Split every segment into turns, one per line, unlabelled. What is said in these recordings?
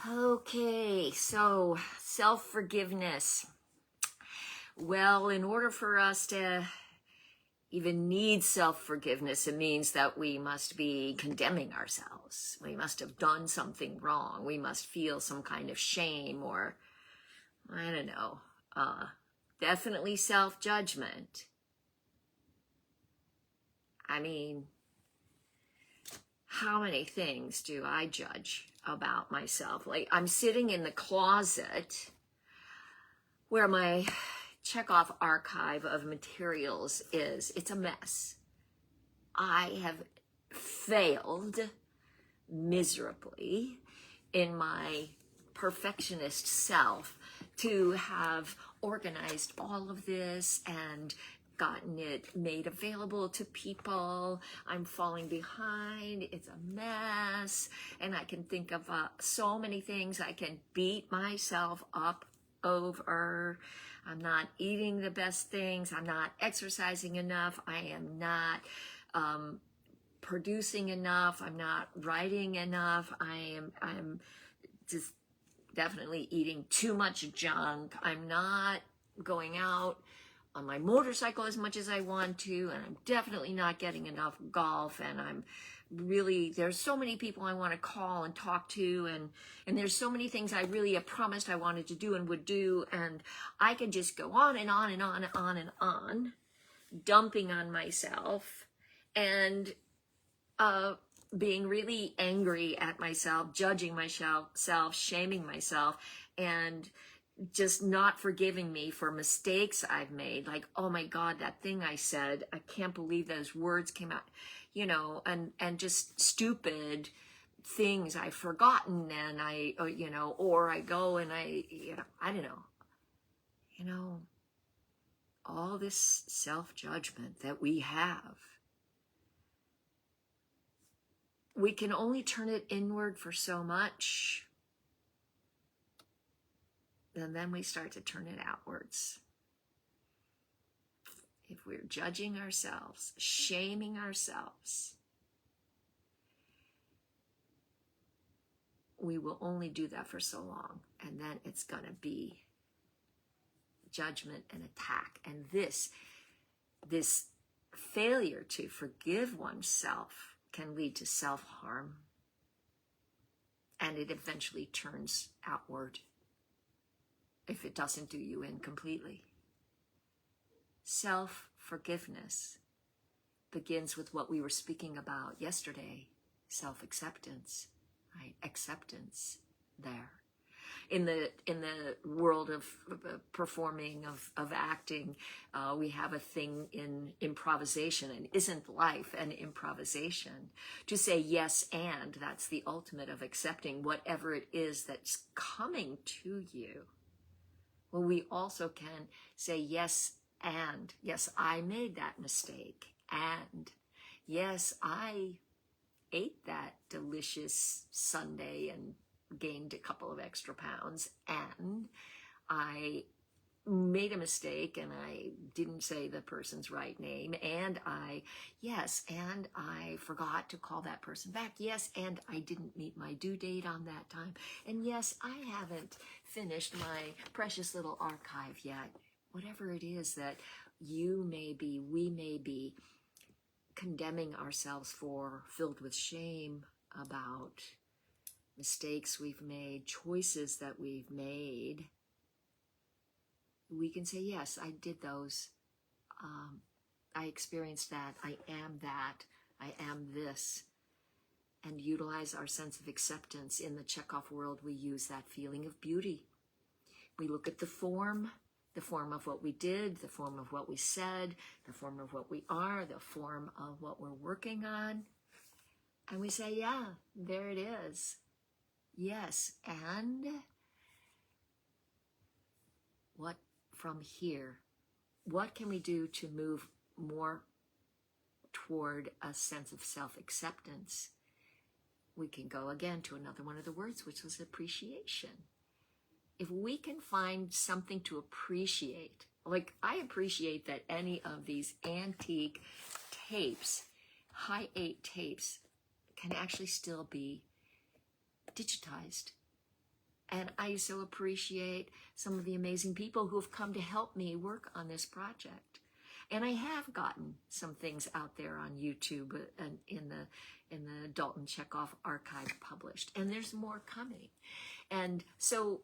Okay, so self-forgiveness. Well, in order for us to even need self-forgiveness, it means that we must be condemning ourselves. We must have done something wrong. We must feel some kind of shame or, I don't know, definitely self-judgment. I mean, how many things do I judge about myself? Like, I'm sitting in the closet where my Chekhov archive of materials is. It's a mess. I have failed miserably in my perfectionist self to have organized all of this and gotten it made available to people. I'm falling behind. It's a mess. And I can think of so many things I can beat myself up over. I'm not eating the best things. I'm not exercising enough. I am not producing enough. I'm not writing enough. I'm just definitely eating too much junk. I'm not going out on my motorcycle as much as I want to, and I'm definitely not getting enough golf, and I'm really, there's so many people I want to call and talk to, and there's so many things I really have promised I wanted to do and would do, and I can just go on and on and on and on and on, dumping on myself, and being really angry at myself, judging myself, shaming myself, and just not forgiving me for mistakes I've made. Like, oh my God, that thing I said, I can't believe those words came out, you know, and just stupid things I've forgotten, and I, you know, or I go and I, you know, I don't know, all this self-judgment that we have. We can only turn it inward for so much, and then we start to turn it outwards. If we're judging ourselves, shaming ourselves, we will only do that for so long, and then it's going to be judgment and attack. And this failure to forgive oneself can lead to self-harm, and it eventually turns outward if it doesn't do you in completely. Self-forgiveness begins with what we were speaking about yesterday, self-acceptance, right? Acceptance there. In the world of performing, of acting, we have a thing in improvisation, and isn't life an improvisation? To say yes and, that's the ultimate of accepting whatever it is that's coming to you. Well, we also can say yes and, yes, I made that mistake, and yes, I ate that delicious sundae and gained a couple of extra pounds, and I made a mistake and I didn't say the person's right name, and I forgot to call that person back, yes, and I didn't meet my due date on that time, and yes, I haven't finished my precious little archive yet. Whatever it is that we may be condemning ourselves for, filled with shame about mistakes we've made, choices that we've made, we can say, yes, I did those. I experienced that. I am that. I am this. And utilize our sense of acceptance. In the Chekhov world, we use that feeling of beauty. We look at the form of what we did, the form of what we said, the form of what we are, the form of what we're working on. And we say, yeah, there it is. Yes, and what from here? What can we do to move more toward a sense of self-acceptance? We can go again to another one of the words, which was appreciation. If we can find something to appreciate, like I appreciate that any of these antique tapes, high 8 tapes, can actually still be digitized And I so appreciate some of the amazing people who have come to help me work on this project. And I have gotten some things out there on YouTube and in the Dalton Chekhov archive published. And there's more coming. And so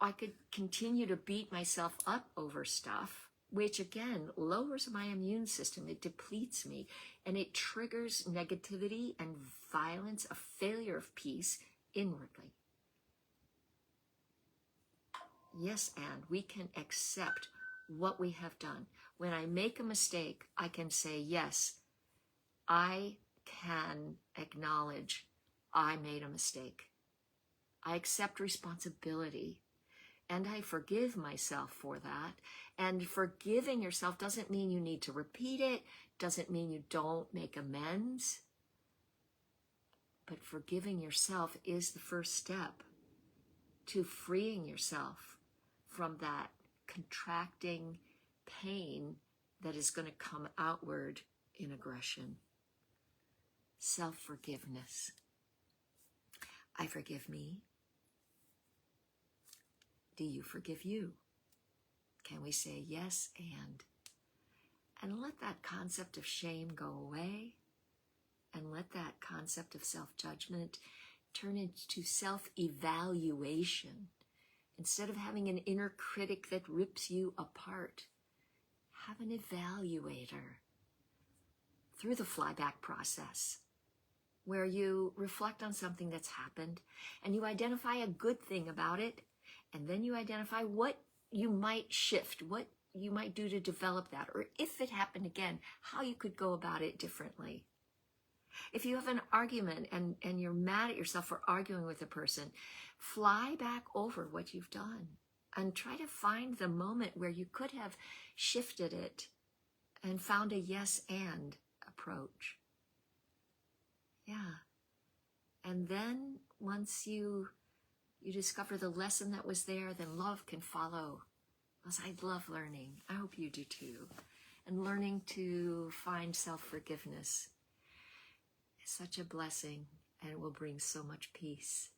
I could continue to beat myself up over stuff, which again lowers my immune system. It depletes me, and it triggers negativity and violence, a failure of peace inwardly. Yes, and we can accept what we have done. When I make a mistake, I can say, yes, I can acknowledge I made a mistake. I accept responsibility, and I forgive myself for that. And forgiving yourself doesn't mean you need to repeat it, doesn't mean you don't make amends. But forgiving yourself is the first step to freeing yourself from that contracting pain that is going to come outward in aggression. Self-forgiveness. I forgive me. Do you forgive you? Can we say yes and let that concept of shame go away, and let that concept of self-judgment turn into self-evaluation. Instead of having an inner critic that rips you apart, have an evaluator through the Flyback process, where you reflect on something that's happened and you identify a good thing about it, and then you identify what you might shift, what you might do to develop that, or if it happened again, how you could go about it differently. If you have an argument and you're mad at yourself for arguing with a person, fly back over what you've done and try to find the moment where you could have shifted it and found a yes and approach. Yeah. And then once you discover the lesson that was there, then love can follow. Because I love learning. I hope you do too. And learning to find self-forgiveness is such a blessing, and it will bring so much peace,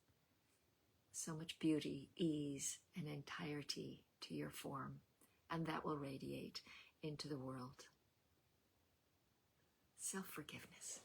so much beauty, ease, and entirety to your form. And that will radiate into the world. Self-forgiveness.